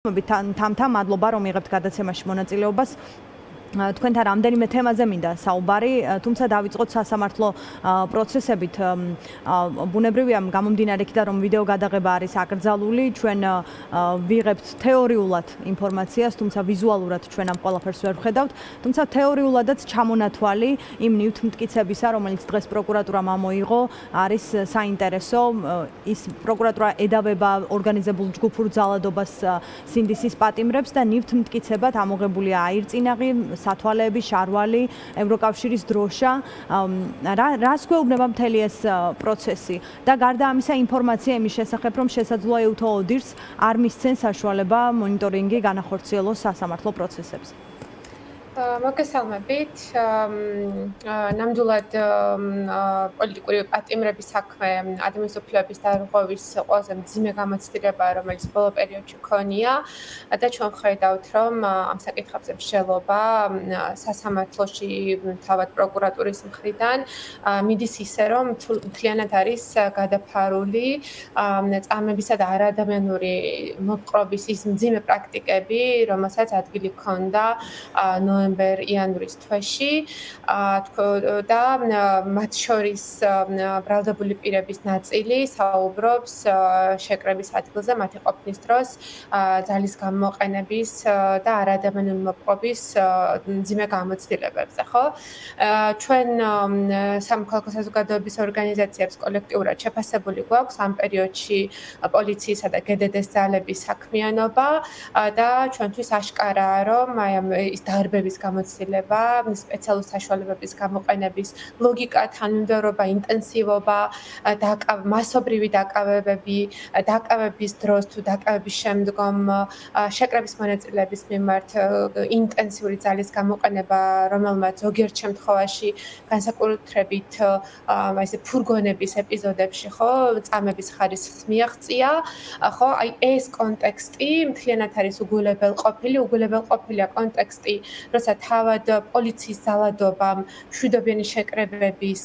თამთა მადლობა რომ იღებთ გადაცემაში მონაწილეობას. თქვენთან რამდენიმე თემაზე მინდა საუბარი, თუმცა დავიწყოთ სასამართლო პროცესებით. ბუნებრივია გამომდინარე იქიდან რომ ვიდეო გადაღება არის აკრძალული, ჩვენ ვიღებთ თეორიულად ინფორმაციას, თუმცა ვიზუალურად ჩვენ ამ ყველაფერს ვერ ვხედავთ, თუმცა თეორიულადაც ჩამონათვალი იმ ნივთმტკიცებისა, რომელიც დღეს პროკურატურამ ამოიღო, არის საინტერესო. ის პროკურატურა ედავება ორგანიზებულ ჯგუფურ ძალადობას სინდისის პატიმრებს და ნივთმტკიცებად ამოღებულია აირწინაღი, სათვალეები, შარვალი, ევროკავშირის დროშა. რას გვეუბნება მთელი ეს პროცესი? და გარდა ამისა ინფორმაცია იმის შესახებ, რომ შესაძლოა ეუთო ოდირს არ მისცენ საშუალება მონიტორინგი განახორციელოს სასამართლო პროცესებზე. მოგესალმებით. ნამდვილად პოლიტიკური პატიმრების საქმე ადამიანის უფლებების დარღვევის ყველაზე მძიმე გამოცდილებაა, რომელიც ბოლო პერიოდში ქონია და ჩვენ ხედავთ, რომ ამ საკითხებზე მსჯელობა სასამართლოში თავად პროკურატურის მხრიდან მიდის ისე, რომ მთლიანად არის გადაფარული წამებისა და არაადამიანური მოპყრობის ის მძიმე პრაქტიკები, რომელსაც ადგილი ჰქონდა ნოემბერ-იანვრის თვეში და მათ შორის ბრალდებული პირების ნაწილი საუბრობს შეკრების ადგილზე მათი ყოფნის დროს ძალის გამოყენების და არაადამიანური მოპყრობის მძიმე გამოცდილებებზე, ხო? ჩვენ სამოქალაქო საზოგადოების ორგანიზაციებს კოლექტიურად შეფასებული გვაქვს ამ პერიოდში პოლიციისა და გდდ-ს ძალების საქმიანობა და ჩვენთვის ასკარაა, რომ აი ამ ის დარბების გამოცდილება, სპეციალური საშუალებების გამოყენების ლოგიკა, თანმიმდევრობა, ინტენსივობა, მასობრივი დაკავებები, დაკავების დროს თუ დაკავების შემდგომ შეკრების მონაწილეების მიმართ ინტენსიური ძალის გამოყენება, რომელმაც ზოგიერთ შემთხვევაში განსაკუთრებით ესე ფურგონების ეპიზოდებში, ხო, წამების ხარისხს მიაღწია, ხო, აი ეს კონტექსტი მთლიანად არის უგულებელყოფილია კონტექსტი, როცა თავად პოლიციის ძალადობამ, მშვიდობიანი შეკრებების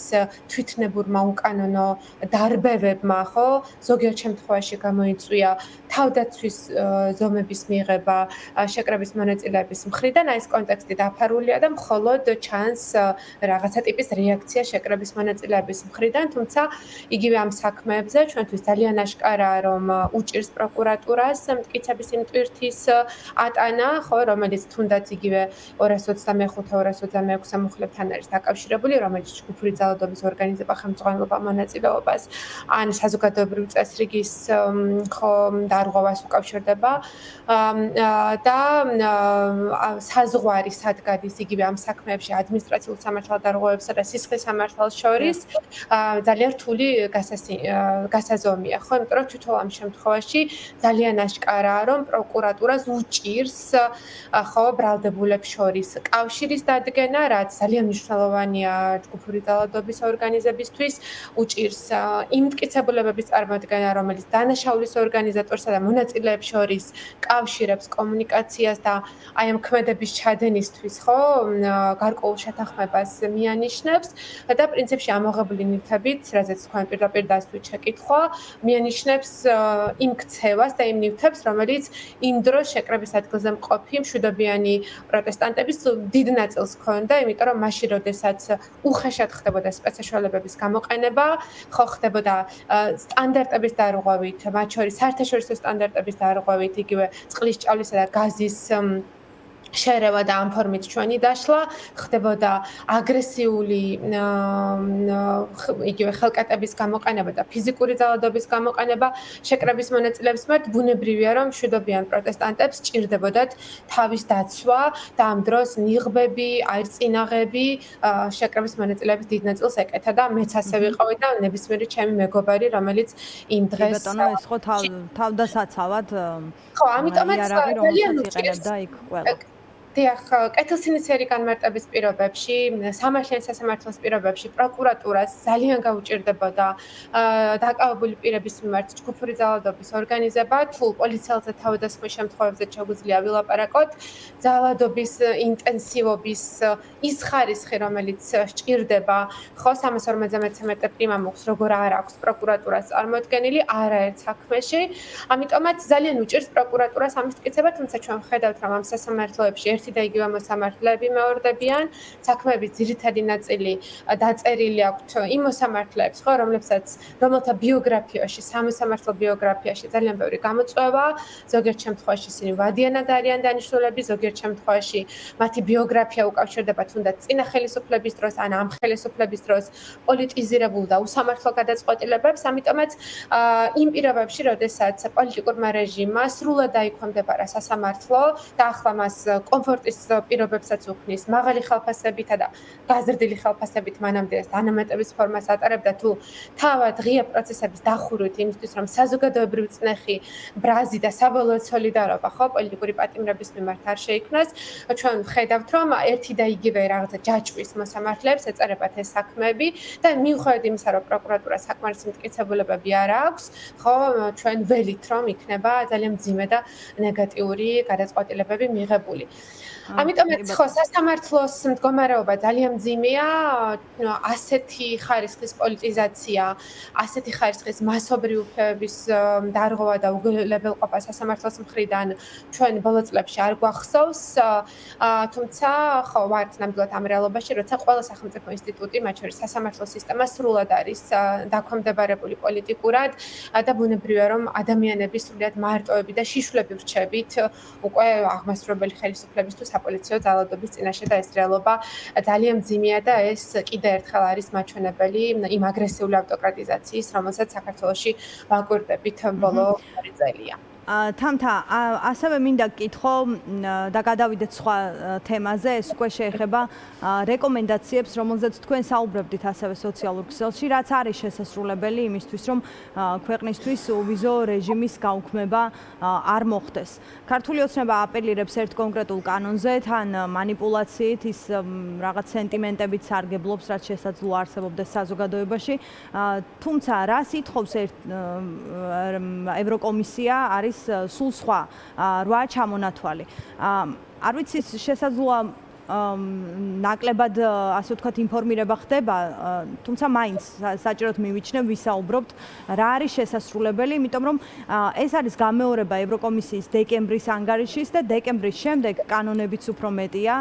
თვითნებურმა უკანონო დარბევებმა, ხო, ზოგიერთ შემთხვევაში გამოიწვია თავდაცვის ზომების მიღება შეკრების მონაწილეების მხრიდან, აი ეს კონტექსტი დაფარულია და მხოლოდ ჩანს რაღაცა ტიპის რეაქცია შეკრების მონაწილეების მხრიდან, თუმცა იგივე ამ საქმეებზე ჩვენთვის ძალიან აშკარაა, რომ უჭირს პროკურატურას მტკიცების იმ ტვირთის ატანა, ხო, რომელიც თუნდაც იგივე 225-226 მუხლებთან არის დაკავშირებული, რომელიც ჯგუფური ძალადობის ორგანიზება ხელმძღვანელობა მონაწილეობას ან საზოგადოებრივი წესრიგის ხო დარღვევას უკავშირდება და საზღვარი სადგადის იგივე ამ საქმეებში ადმინისტრაციულ სამართალ დარღვევებსა და სისხლის სამართალს შორის ძალიან რთული გასაზომია, ხო, იმიტომ რომ თვითონ ამ შემთხვევაში ძალიან აშკარაა, რომ პროკურატურას უჭირს ხო ბრალდებულებს შორის კავშირის დადგენა, რაც ძალიან მნიშვნელოვანია ჯგუფური ძალადობის ორგანიზებისთვის, უჭირს იმ მტკიცებულებების წარმოდგენა, რომელიც დანაშაულის ორგანიზატორსა და მონაწილეებს შორის კავშირებს კომუნიკაციას და აი ამ ქმედების ჩადენისთვის, ხო, გარკვეულ შეთანხმებას მიანიშნებს და პრინციპში ამოღებული ნივთებით, რაზეც თქვენ პირდაპირ დასვით შეკითხვა, მიანიშნებს იმ ქცევას და იმ ნივთებს, რომელიც იმ დროს შეკრების ადგილზე მყოფი მშვიდობიანი პროტესტანტების დიდ ნაწილს ჰქონდა, იმიტომ რომ მაშინ, როდესაც უხეშად ხდებოდა სპეცსაშუალებების გამოყენება, ხო ხდებოდა სტანდარტების დარღვევით, მათ შორის საერთაშორისო სტანდარტების დარღვევით, იგივე წყლის ჭავლისა და გაზის შერევა და ამ ფორმით ჩვენი დაშლა, ხდებოდა აგრესიული იგივე ხელკატების გამოყენება და ფიზიკური ძალადობის გამოყენება შეკრების მონაწილეებს მიმართ, ბუნებრივია, რომ მშვიდობიან პროტესტანტებს სჭირდებოდათ თავის დაცვა და ამ დროს ნიღბები, აირწინაღები შეკრების მონაწილეების დიდ ნაწილს ეკეთა და მეც ასე ვიყავი და ნებისმიერი ჩემი მეგობარი, რომელიც იმ დღეს ბატონო, ეს ხო თავდასაცავად ხო, ამიტომაც ძალიან უჭირს იქ ყველა. დიახ, კეთილსინიციერი განმარტების პირობებში, სამართლიანი სასამართლოს პირობებში პროკურატურას ძალიან გაუჭირდებოდა დაკავებული პირების მიმართ ჯგუფური ძალადობის ორგანიზება, თუ პოლიციელზე თავდასხმის შემთხვევებზე შეგვიძლია ვილაპარაკოთ, ძალადობის ინტენსივობის ის ხარისხი, რომელიც სჭირდება, ხო, 353 პრიმა მოხს, როგორ არ აქვს პროკურატურას წარმოდგენილი არაერთ საქმეში. ამიტომაც ძალიან უჭირს პროკურატურას ამის მტკიცება, თუმცა ჩვენ ვხედავთ, რომ ამ სასამართლოებში ერთი და იგივე მოსამართლეები მეორდებიან, საქმეების ძირითადი ნაწილი დაწერილი აქვთ იმ მოსამართლეებს, ხო, რომელთა ბიოგრაფიაში, სამოსამართლო ბიოგრაფიაში ძალიან ბევრი გამოწვევა, ზოგიერთ შემთხვევაში ისინი ვადიანად არიან დანიშნულები, ზოგიერთ შემთხვევაში მათი ბიოგრაფია უკავშირდება თუნდაც წინა ხელისუფლების დროს ან ამ ხელისუფლების დროს პოლიტიზირებულ და უსამართლო გადაწყვეტილებებს, ამიტომაც იმ პირობებში, როდესაც პოლიტიკურმა რეჟიმმა სრულად დაიქვემდებარა სასამართლო და ახლა მას კომფორტის პირობებსაც უქმნის, მაღალი ხელფასებითა და გაზრდილი ხელფასებით მანამდე ეს დანამატების ფორმას ატარებდა თუ თავად ღია პროცესების დახურვით იმისთვის, რომ საზოგადოებრივი წნეხი, ბრაზი და საბოლოო სოლიდარობა, ხო, პოლიტიკური პატიმრების მიმართ არ შეიქმნას, ჩვენ ვხედავთ, რომ ერთი და იგივე რაღაცა ჯაჭვის მოსამართლეებს ეწარებათ ეს საქმეები და მიუხედავად იმისა, რომ პროკურატურას საკმარისი მტკიცებულებები არ აქვს, ხო, ჩვენ ველით, რომ იქნება ძალიან მძიმე და ნეგატიური გადაწყვეტილებები მიღებული. ამიტომაც ხო, სასამართლოს მდგომარეობა ძალიან მძიმეა, ასეთი ხარისხის პოლიტიზაცია, ასეთი ხარისხის მასობრივი უფლებების დარღვევა და უგულებელყოფა სასამართლოს მხრიდან ჩვენ ბოლო წლებში არ გვახსოვს, თუმცა ხო, ვართ ნამდვილად ამ რეალობაში, როცა ყველა სახელმწიფო ინსტიტუტი, მათ შორის სასამართლო სისტემა სრულად არის დაქვემდებარებული პოლიტიკურად და ბუნებრივია, რომ ადამიანები სრულად მარტოები და შიშვლები ვრჩებით უკვე აღმასრულებელი ხელისუფლებისთვის საპოლიციო ძალადობის წინაშე და ეს რეალობა ძალიან მძიმეა და ეს კიდევ ერთხელ არის მაჩვენებელი იმ აგრესიული ავტოკრატიზაციის, რომელსაც საქართველოში ვაკვირდებით ბოლო 2 წელია. თამთა, ასევე მინდა გკითხო და გადავიდეთ სხვა თემაზე, ეს უკვე შეეხება რეკომენდაციებს, რომელზეც თქვენ საუბრობდით ასევე სოციალურ ქსელში, რაც არის შესასრულებელი იმისთვის, რომ ქვეყნისთვის უვიზო რეჟიმის გაუქმება არ მოხდეს. ქართული ოცნება აპელირებს ერთ კონკრეტულ კანონზე, თან მანიპულაციით ის რაღაც სენტიმენტებით სარგებლობს, რაც შესაძლოა არსებობდეს საზოგადოებაში, თუმცა რა სიტყობს ევროკომისია არის სულ სხვა 8 ჩამონათვალი. არ ვიცი, შესაძლოა ნაკლებად, ასე ვთქვათ, ინფორმირება ხდება, თუმცა მაინც საჭიროდ მივიჩნევ, ვისაუბრობთ, რა არის შესასრულებელი, იმიტომ რომ ეს არის გამეორება ევროკომისიის დეკემბრის ანგარიშის და დეკემბრის შემდეგ კანონებიც უფრო მეტია,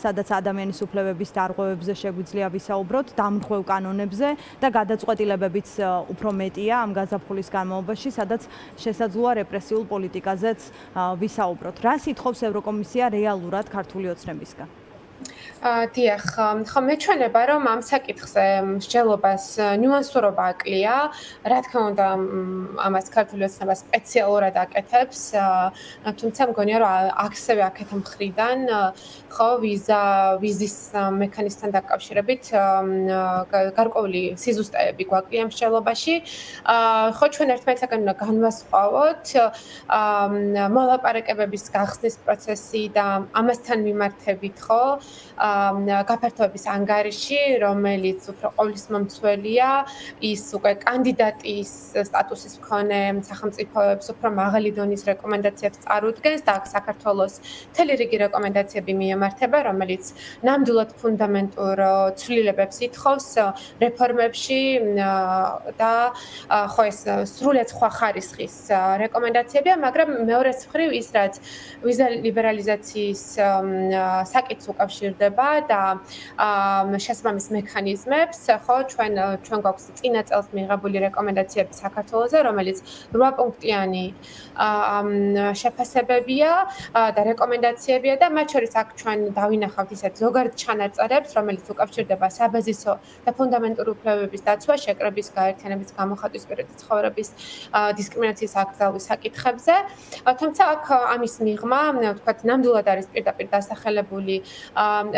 სადაც ადამიანის უფლებების დარღვევებზე შეგვიძლია ვისაუბროთ, დამრღვევ კანონებზე და გადაწყვეტილებებიც უფრო მეტია ამ გაზაფხულის განმავლობაში, სადაც შესაძლოა რეპრესიულ პოლიტიკაზეც ვისაუბროთ. რა სიტყობს ევროკომისია რეალურად ქართული ოცნებისგან? დიახ, ხო, მეჩვენება, რომ ამ საკითხზე მსჯელობას ნიუანსურობა აკლია, რა თქმა უნდა, ამას ქართული ოცნება სპეციალურად აკეთებს, თუმცა მგონია, რომ ასევე აქეთ მხრიდან, ხო, ვიზის მექანიზმთან დაკავშირებით გარკვეული სიზუსტეები გვაკლია მსჯელობაში. ხო, ჩვენ ერთმანეთსაგან უნდა განვასხვაოთ მოლაპარაკებების გახსნის პროცესი და ამასთან მიმართებით, ხო, გაფართოების ანგარიში, რომელიც უფრო ყოვლისმომცველია, ის უკვე კანდიდატის სტატუსის მქონე სახელმწიფოებს უფრო მაღალი დონის რეკომენდაციებს წარუდგენს და აქ საქართველოს მთელი რიგი რეკომენდაციები მიემართება, რომელიც ნამდვილად ფუნდამენტურ ცვლილებებს ითხოვს რეფორმებში და ხო, ეს სრულად სხვა ხარისხის რეკომენდაციებია, მაგრამ მეორეს მხრივ ის, რაც ვიზა ლიბერალიზაციის საკითხს უკავშირდება და შესაბამის მექანიზმებს, ხო, ჩვენ გვაქვს წინა წელს მიღებული რეკომენდაციები საქართველოზე, რომელიც 8 პუნქტიანი შეფასებებია და რეკომენდაციებია და მათ შორის აქ ჩვენ დავინახავთ ისეთ ზოგადად ჩანაწერებს, რომელიც უკავშირდება საბაზისო და ფუნდამენტური უფლებების დაცვა, შეკრების, გაერთიანების, გამოხატვის, პირადი ცხოვრების დისკრიმინაციის აკრძალვის საკითხებზე. თუმცა აქ ამის მიღმა, ვთქვათ, ნამდვილად არის პირდაპირ დასახელებული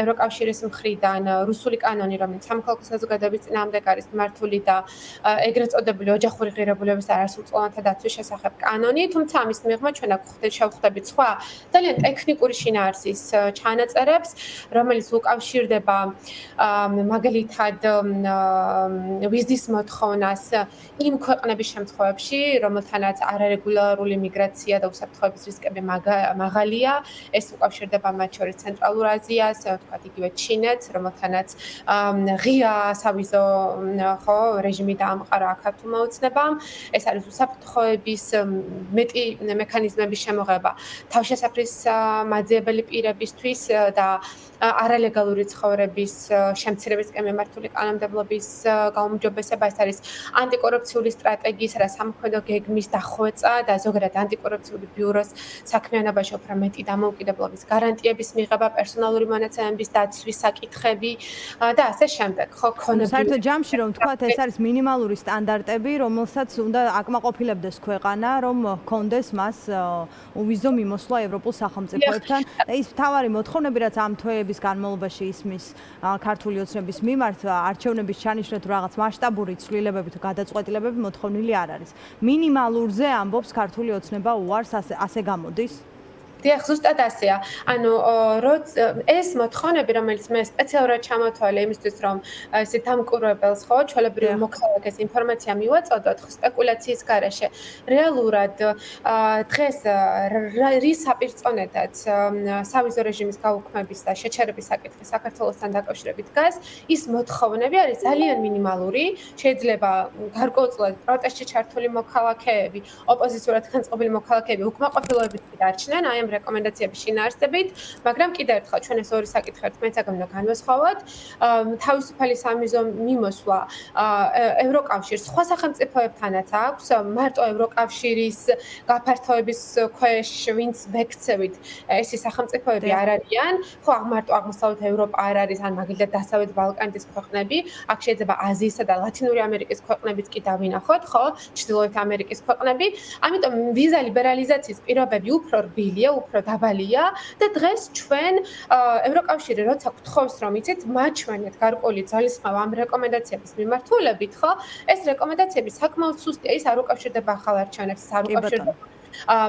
ევროკავშირის მხრიდან რუსული კანონი, რომელიც სამოქალაქო საზოგადოების წინააღმდეგ არის მართული და ეგრეთ წოდებული ოჯახური ღირებულებების და არასრულწლოვანთა დაცვის შესახებ კანონი, თუმცა ამის მიღმა ჩვენ აქ შევხვდებით სხვა ძალიან ტექნიკური შინაარსის ჩანაწერებს, რომელიც უკავშირდება მაგალითად ვიზის მოთხოვნას იმ ქვეყნების შემთხვევებში, რომელთანაც არარეგულარული მიგრაცია და უსაფრთხოების რისკები მაღალია. ეს უკავშირდება მათ შორის ცენტრალურ აზიას, ვთქვათ, იგივე ჩინეთს, რომელთანაც ღია სავიზო რეჟიმი დაამყარა აქ მოუწნებამ. ეს არის უსაფრთხოების მეტი მექანიზმების შემოღება თავშესაფრის მაძიებელი პირებისთვის და არალეგალური ცხოვრების შემცირებისკენ მიმართული კანონმდებლობის გაუმჯობესება. ეს არის ანტიკორუფციული სტრატეგიის და სამოქმედო გეგმის დახვეწა და ზოგადად ანტიკორუფციული ბიუროს საქმიანობაში უფრო მეტი დამოუკიდებლობის გარანტიების მიღება, პერსონალური მონაცემების დაცვის საკითხები და ასე შემდეგ. ხო, საერთოდ ჯამში რომ თქვათ, ეს არის მინიმალური სტანდარტები, რომელსაც უნდა აკმაყოფილებდეს ქვეყანა, რომ ჰქონდეს მას უვიზო მიმოსვლა ევროპულ სახელმწიფოებთან. ის მთავარი მოთხოვნები, რაც ამ თვეების განმავლობაში ისმის ქართული ოცნების მიმართ, არჩევნების ჩანიშნეთ რაღაც მასშტაბური ცვლილებები თუ გადაწყვეტილებები მოთხოვნილი არ არის. მინიმალურზე ამბობს ქართული ოცნება უარს, ასე გამოდის? დიახ, ზუსტად ასეა. ანუ ეს მოთხოვნები, რომელიც მე სპეციალურად ჩამოთვალე იმისთვის, რომ ესე დამკვირვებელს ხო, ჩვეულებრივ მოქალაქეს ინფორმაცია მივაწოდოთ სპეკულაციის გარეშე. რეალურად დღეს რის საპირწონეთაც სავიზო რეჟიმის გაუქმების და შეჩერების საკითხი საქართველოსთან დაკავშირებით დგას, ის მოთხოვნები არის ძალიან მინიმალური. შეიძლება გარკვეულწილად პროტესტში ჩართული მოქალაქეები, ოპოზიციურად განწყობილი მოქალაქეები უკმაყოფილოებით დარჩნენ აი ამ რეკომენდაციების შინაარსებით, მაგრამ კიდევ ერთხელ ჩვენ ეს ორი საკითხი ერთმანეთისაგან უნდა განვესხვავოთ. თავისუფალი სამიზო მიმოსვლა ევროკავშირს სხვა სახელმწიფოებთანაც აქვს, მარტო ევროკავშირის გაფართოების ქვეშ ვინც ვექცევით, ესე სახელმწიფოები არ არიან. ხო, მარტო აღმოსავლეთ ევროპა არ არის, ან მაგალითად დასავლეთ ბალკანეთის ქვეყნები, აქ შეიძლება აზიისა და ლათინური ამერიკის ქვეყნებიც კი დავინახოთ, ხო, ჩრდილოეთ ამერიკის ქვეყნები. ამიტომ ვიზა ლიბერალიზაციის პირობები უფრო რბილია, უფრო დაბალია და დღეს ჩვენ ევროკავშირი როცა გთხოვს რომ იცით მაჩვენეთ გარკვეული ძალისხმევა ამ რეკომენდაციების მიმართულებით, ხო? ეს რეკომენდაციები საკმაოდ სუსტია, ის არ უკავშირდება ახალ არჩევნებს, არ უკავშირდება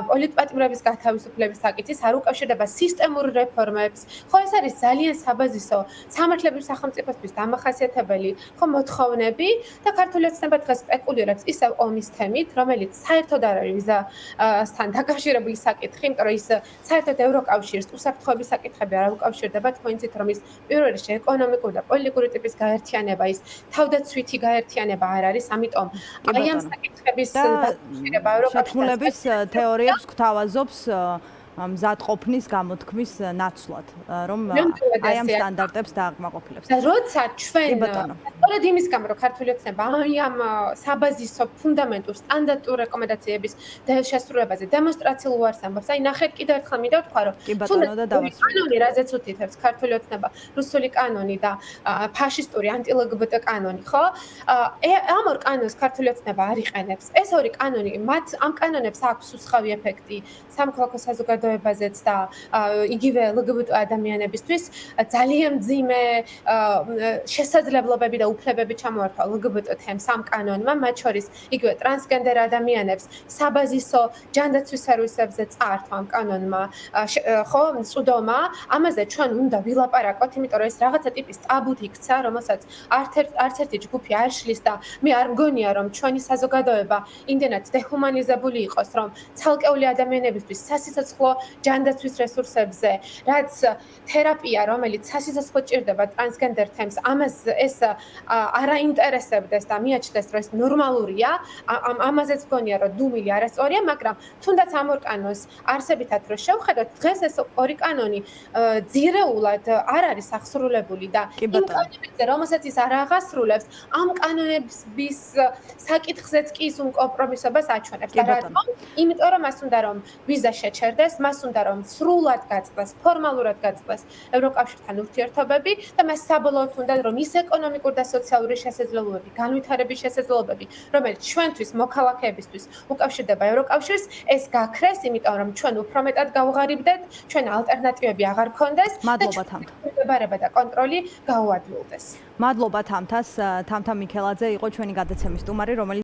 პოლიტპატიმრების გათავისუფლების საკითხს, არ უკავშირდება სისტემურ რეფორმებს. ხო, ეს არის ძალიან საბაზისო სამართლებრივ სახელმწიფოსთვის დამახასიათებელი ხო მოთხოვნები და ქართული ოცნება დღეს სპეკულირებს ისევ ომის თემით, რომელიც საერთოდ არ არის ვიზასთან დაკავშირებული საკითხი, იმიტომ რომ ის საერთოდ ევროკავშირს უსაფრთხოების საკითხები არ უკავშირდება, თქვენიცით რომ ის პირველ რიგში ეკონომიკური და პოლიტიკური ტიპის გაერთიანება, ის თავდაცვითი გაერთიანება არ არის, ამიტომ აი ამ საკითხების დაკავშირება ევროკავშირის თეორიებს გვთავაზობს მზადყოფნის გამოთქმის ნაცვლად, რომ აი ამ სტანდარტებს დააკმაყოფილებს. და როცა ჩვენ სწორედ იმის გამო, რომ ქართული ოცნება ამ საბაზისო ფუნდამენტურ სტანდარტურ რეკომენდაციების შესრულებაზე დემონსტრაციულ უარს ამბობს, აი ნახეთ კიდევ ერთხელ მინდა ვთქვა, რომ კანონი, რაზეც უთითებს ქართული ოცნება, რუსული კანონი და ფაშისტური ანტი-LGBT კანონი, ხო? ამ ორ კანონს ქართული ოცნება არ იყენებს. ეს ორი კანონი, ამ კანონებს აქვს უსხავი ეფექტი სამოქალაქო საზოგადოებაზეც და იგივე LGBT ადამიანებისთვის ძალიან მძიმე შესაძლებლობები და უფლებები ჩამოართვა LGBT თემს ამ კანონმა, მათ შორის იგივე ტრანსგენდერ ადამიანებს საბაზისო ჯანდაცვის სერვისებზე წაართვა ამ კანონმა, ხო, წვდომა, ამაზე ჩვენ უნდა ვილაპარაკოთ, იმიტომ რომ ეს რაღაცა ტიპის ტაბუთ იქცა, რომელსაც არც ერთი ჯგუფი არ შლის და მე არ მგონია, რომ ჩვენი საზოგადოება იმდენად დეჰუმანიზებული იყოს, რომ ცალკეული ადამიანებისთვის სასიცოცხლო ჯანდაცვის რესურსებზე, რაც თერაპია, რომელიც სასიცოცხლო ჭირდება ტრანსგენდერ თემს, ამას ეს არაინტერესებდეს და მიაჩნდეს, რომ ეს ნორმალურია, ამაზეც მგონია, რომ დუმილი არასწორია, მაგრამ თუნდაც ამ ორ კანონს არსებითად რო შევხედოთ, დღეს ეს ორი კანონი ძირეულად არ არის აღსრულებული და იმ კანონებზე, რომელსაც ის არ აღასრულებს, ამ კანონების საკითხზეც კი ის უმკომპრომისობას აჩვენებს. და რატომ? იმიტომ რომ მას უნდა რომ ვიზა შეჩერდეს, მას უნდა რომ სრულად გაწყვეს, ფორმალურად გაწყვეს ევროკავშირთან ურთიერთობები და მას საბოლოოდ უნდა რომ ის ეკონომიკურ და სოციალური შესაძლებლობები, განვითარების შესაძლებლობები, რომელიც ჩვენთვის მოქალაქეებისთვის უკავშირდება ევროკავშირს, ეს გაქრეს, იმიტომ რომ ჩვენ უფრო მეტად გავღარიბდეთ, ჩვენ ალტერნატივები აღარ გქონდეს მადლობა თამთა. და და კონტროლი გაუადვილდეს. მადლობა თამთა მიქელაძე იყო ჩვენი გადაცემის სტუმარი, რომელიც